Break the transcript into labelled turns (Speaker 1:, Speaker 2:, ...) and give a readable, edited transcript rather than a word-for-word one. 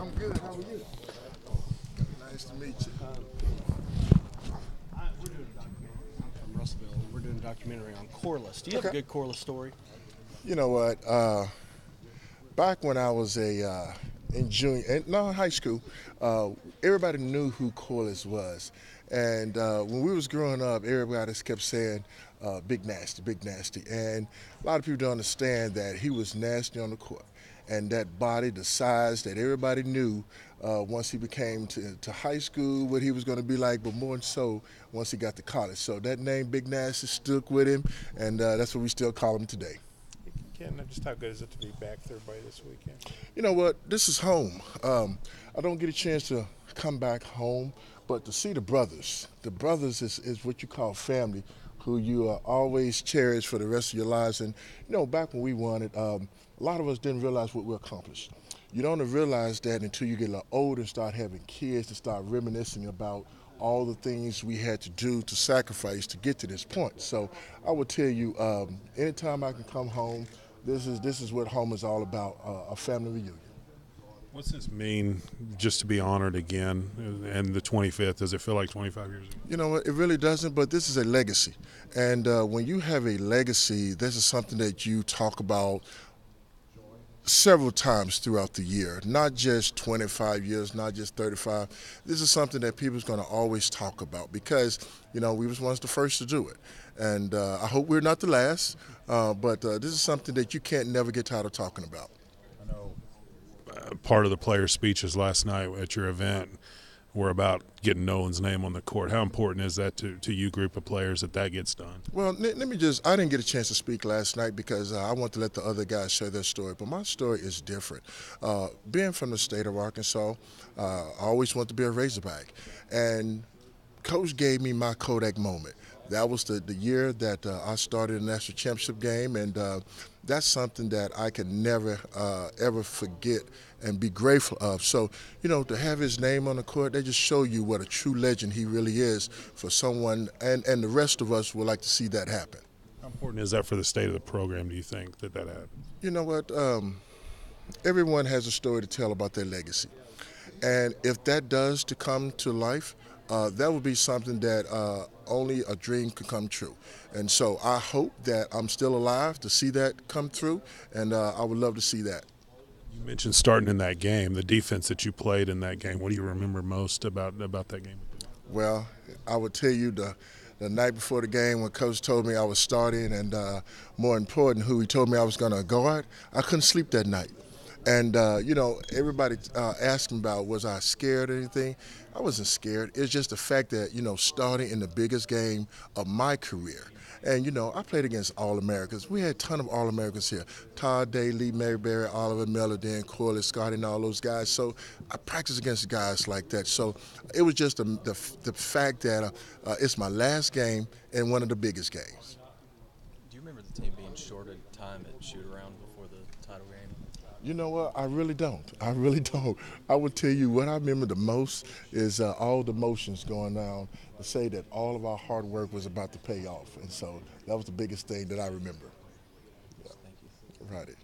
Speaker 1: I'm good. How are you? Nice to meet you.
Speaker 2: We're doing a documentary. I'm from Russellville. We're doing a documentary on Corliss. Do you have a
Speaker 1: Okay.
Speaker 2: good Corliss story?
Speaker 1: You know what? Back when I was in high school, uh, everybody knew who Corliss was, and when we was growing up, everybody just kept saying Big Nasty," and a lot of people don't understand that he was nasty on the court, and that body, the size that everybody knew. Once he became to high school, what he was going to be like, but more so once he got to college. So that name, Big Nasty, stuck with him, and that's what we still call him today.
Speaker 3: Ken, just how good is it to be back there by this weekend?
Speaker 1: You know what? This is home. I don't get a chance to come back home, but to see the brothers is what you call family, who you always cherish for the rest of your lives. And you know, back when we won it, a lot of us didn't realize what we accomplished. You don't realize that until you get a little older and start having kids and start reminiscing about all the things we had to do to sacrifice to get to this point. So I would tell you, anytime I can come home, this is what home is all about, a family reunion.
Speaker 3: What's this mean just to be honored again and the 25th? Does it feel like 25 years ago?
Speaker 1: You know what? It really doesn't, but this is a legacy. And when you have a legacy, this is something that you talk about several times throughout the year, not just 25 years, not just 35. This is something that people's going to always talk about because, you know, we was once the first to do it. And I hope we're not the last, but this is something that you can't never get tired of talking about.
Speaker 3: I know part of the player speeches last night at your event were about getting Nolan's name on the court. How important is that to you group of players that gets done?
Speaker 1: Well, let me just, I didn't get a chance to speak last night because I want to let the other guys share their story, but my story is different. Being from the state of Arkansas, I always wanted to be a Razorback. And Coach gave me my Kodak moment. That was the year that I started the national championship game, and that's something that I can never, ever forget and be grateful of. So, you know, to have his name on the court, they just show you what a true legend he really is for someone, and the rest of us would like to see that happen.
Speaker 3: How important is that for the state of the program, do you think, that happened?
Speaker 1: You know what? Everyone has a story to tell about their legacy. And if that does to come to life, that would be something that only a dream could come true. And so I hope that I'm still alive to see that come through, and I would love to see that.
Speaker 3: You mentioned starting in that game, the defense that you played in that game. What do you remember most about that game?
Speaker 1: Well, I would tell you the night before the game when Coach told me I was starting, and more important, who he told me I was going to guard, I couldn't sleep that night. And, you know, everybody asked me about was I scared or anything. I wasn't scared. It's just the fact that, you know, starting in the biggest game of my career. And, you know, I played against All-Americans. We had a ton of All-Americans here. Todd Day, Lee Maryberry, Oliver Miller, Dan Corley, Scotty, and all those guys. So I practiced against guys like that. So it was just the fact that it's my last game and one of the biggest games.
Speaker 4: Do you remember the team being shorted time at shoot-around before the title game?
Speaker 1: You know what? I really don't. I really don't. I would tell you what I remember the most is all the emotions going down to say that all of our hard work was about to pay off. And so that was the biggest thing that I remember.
Speaker 4: Thank you.
Speaker 1: Right.